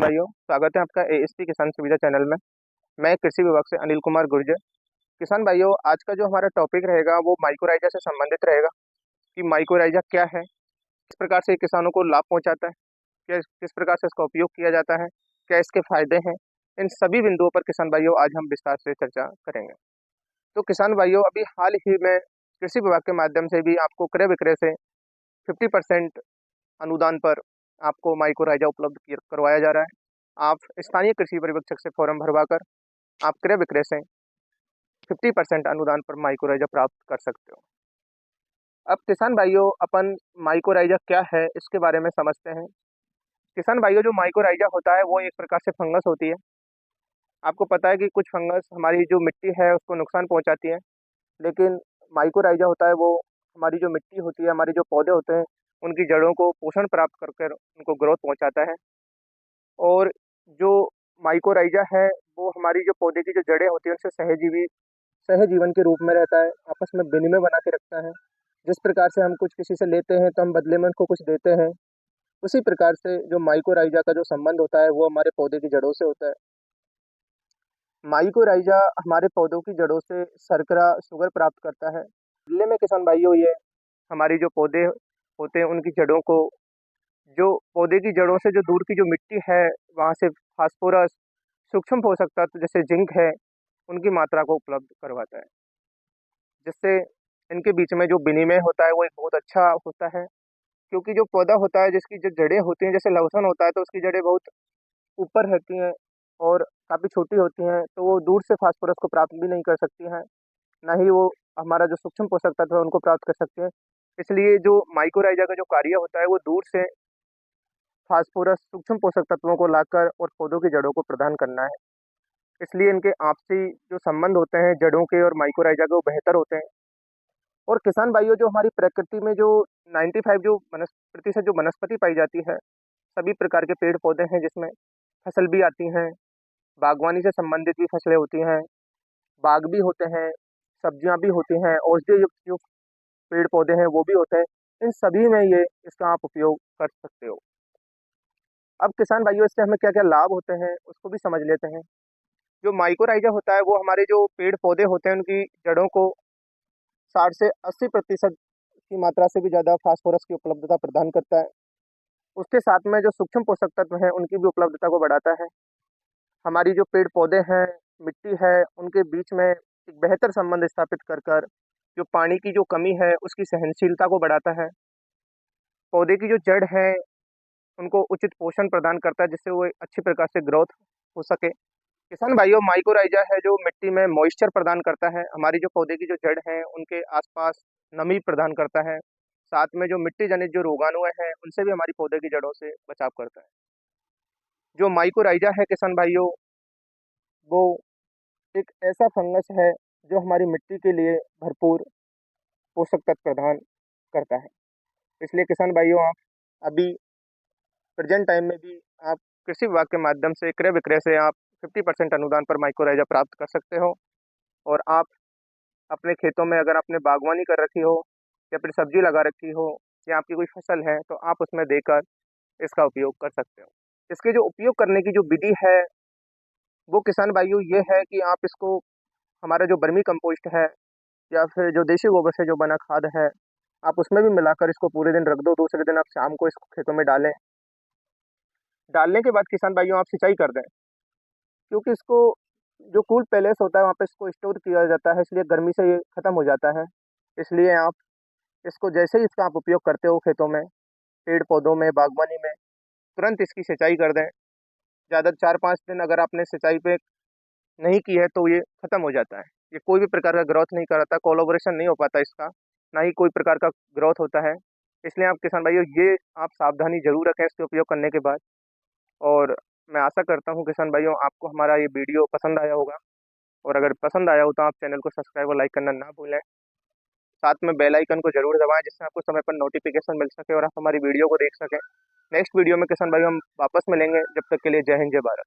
भाइयों, स्वागत है आपका एएसपी किसान सुविधा चैनल में। मैं कृषि विभाग से अनिल कुमार गुर्जर। किसान भाइयों, आज का जो हमारा टॉपिक रहेगा वो माइक्रोराइजा से संबंधित रहेगा कि माइक्रोराइजा क्या है, किस प्रकार से ये किसानों को लाभ पहुंचाता है, किस प्रकार से इसका उपयोग किया जाता है, क्या इसके फायदे हैं। इन सभी बिंदुओं पर किसान भाइयों आज हम विस्तार से चर्चा करेंगे। तो किसान भाइयों, अभी हाल ही में कृषि विभाग के माध्यम से भी आपको क्रय विक्रय से 50% अनुदान पर आपको माइक्रोराइजा उपलब्ध करवाया जा रहा है। आप स्थानीय कृषि परिवीक्षक से फॉर्म भरवाकर आप क्रय विक्रय से 50% अनुदान पर माइक्रोराइजा प्राप्त कर सकते हो। अब किसान भाइयों, अपन माइक्रोराइजा क्या है इसके बारे में समझते हैं। किसान भाइयों, जो माइक्रोराइजा होता है वो एक प्रकार से फंगस होती है। आपको पता है कि कुछ फंगस हमारी जो मिट्टी है उसको नुकसान पहुंचाती है, लेकिन माइक्रोराइजा होता है वो हमारी जो मिट्टी होती है, हमारे जो पौधे होते हैं, उनकी जड़ों को पोषण प्राप्त कर कर उनको ग्रोथ पहुंचाता है। और जो माइकोराइजा है वो हमारी जो पौधे की जो जड़ें होती हैं उनसे सहजीवन के रूप में रहता है, आपस में विनिमय बना के रखता है। जिस प्रकार से हम कुछ किसी से लेते हैं तो हम बदले में उनको कुछ देते हैं, उसी प्रकार से जो माइकोराइजा का जो संबंध होता है वो हमारे पौधे की जड़ों से होता है। माइकोराइजा हमारे पौधों की जड़ों से शर्करा शुगर प्राप्त करता है। बदले में किसान भाइयों, ये हमारी जो पौधे होते हैं उनकी जड़ों को, जो पौधे की जड़ों से जो दूर की जो मिट्टी है वहाँ से फास्फोरस, सूक्ष्म पोषक तत्व जैसे जिंक है, उनकी मात्रा को उपलब्ध करवाता है, जिससे इनके बीच में जो विनिमय होता है वो एक बहुत अच्छा होता है। क्योंकि जो पौधा होता है जिसकी जो जड़ें होती हैं, जैसे लहसुन होता है तो उसकी जड़ें बहुत ऊपर रहती हैं और काफ़ी छोटी होती हैं, तो वो दूर से फास्फोरस को प्राप्त भी नहीं कर सकती हैं, ना ही वो हमारा जो सूक्ष्म पोषक तत्व है उनको प्राप्त कर सकते हैं। इसलिए जो माइक्रोराइजा का जो कार्य होता है वो दूर से फास्फोरस, सूक्ष्म पोषक तत्वों को लाकर और पौधों की जड़ों को प्रदान करना है। इसलिए इनके आपसी जो संबंध होते हैं जड़ों के और माइक्रोराइजा के, वो बेहतर होते हैं। और किसान भाइयों, जो हमारी प्रकृति में जो 95 जो प्रतिशत जो वनस्पति पाई जाती है, सभी प्रकार के पेड़ पौधे हैं, जिसमें फसल भी आती हैं, बागवानी से संबंधित भी फसलें होती हैं, बाग भी होते हैं, सब्जियां भी होती हैं, औषधीय युक्त जो पेड़ पौधे हैं वो भी होते हैं। इन सभी में ये इसका आप उपयोग कर सकते हो। अब किसान भाइयों, इससे हमें क्या क्या लाभ होते हैं उसको भी समझ लेते हैं। जो माइक्रोराइजा होता है वो हमारे जो पेड़ पौधे होते हैं उनकी जड़ों को 60 से 80% की मात्रा से भी ज़्यादा फास्फोरस की उपलब्धता प्रदान करता है। उसके साथ में जो सूक्ष्म पोषक तत्व हैं उनकी भी उपलब्धता को बढ़ाता है। हमारी जो पेड़ पौधे हैं, मिट्टी है, उनके बीच में एक बेहतर संबंध स्थापित कर कर जो पानी की जो कमी है उसकी सहनशीलता को बढ़ाता है। पौधे की जो जड़ है उनको उचित पोषण प्रदान करता है, जिससे वो एक अच्छी प्रकार से ग्रोथ हो सके। किसान भाइयों, माइक्रोराइजा है जो मिट्टी में मॉइस्चर प्रदान करता है, हमारी जो पौधे की जो जड़ है उनके आसपास नमी प्रदान करता है। साथ में जो मिट्टी जनित जो रोगाणु हैं उनसे भी हमारी पौधे की जड़ों से बचाव करता है। जो माइक्रोराइजा है किसान भाइयों, वो एक ऐसा फंगस है जो हमारी मिट्टी के लिए भरपूर पोषक तत्व प्रदान करता है। इसलिए किसान भाइयों, आप अभी प्रेजेंट टाइम में भी आप कृषि विभाग के माध्यम से क्रय विक्रय से आप 50% अनुदान पर माइक्रोराइजा प्राप्त कर सकते हो। और आप अपने खेतों में अगर आपने बागवानी कर रखी हो या फिर सब्जी लगा रखी हो या आपकी कोई फसल है तो आप उसमें देकर इसका उपयोग कर सकते हो। इसके जो उपयोग करने की जो विधि है वो किसान भाइयों ये है कि आप इसको, हमारा जो वर्मी कंपोस्ट है या फिर जो देसी गोबर से जो बना खाद है, आप उसमें भी मिलाकर इसको पूरे दिन रख दो। दूसरे दिन आप शाम को इसको खेतों में डालें। डालने के बाद किसान भाइयों आप सिंचाई कर दें, क्योंकि इसको जो कूल पैलेस होता है वहाँ पे इसको स्टोर किया जाता है, इसलिए गर्मी से ये ख़त्म हो जाता है। इसलिए आप इसको जैसे ही इसका आप उपयोग करते हो खेतों में, पेड़ पौधों में, बागवानी में, तुरंत इसकी सिंचाई कर दें। ज़्यादा 4-5 दिन अगर आपने सिंचाई पे नहीं की है तो ये ख़त्म हो जाता है। ये कोई भी प्रकार का ग्रोथ नहीं कराता, कोलैबोरेशन नहीं हो पाता इसका, ना ही कोई प्रकार का ग्रोथ होता है। इसलिए आप किसान भाइयों ये आप सावधानी ज़रूर रखें इसके उपयोग करने के बाद। और मैं आशा करता हूँ किसान भाइयों आपको हमारा ये वीडियो पसंद आया होगा, और अगर पसंद आया हो तो आप चैनल को सब्सक्राइब और लाइक करना ना भूलें। साथ में बेल आइकन को जरूर दबाएं, जिससे आपको समय पर नोटिफिकेशन मिल सके और आप हमारी वीडियो को देख सकें। नेक्स्ट वीडियो में किसान भाइयों हम वापस मिलेंगे। जब तक के लिए जय हिंद, जय भारत।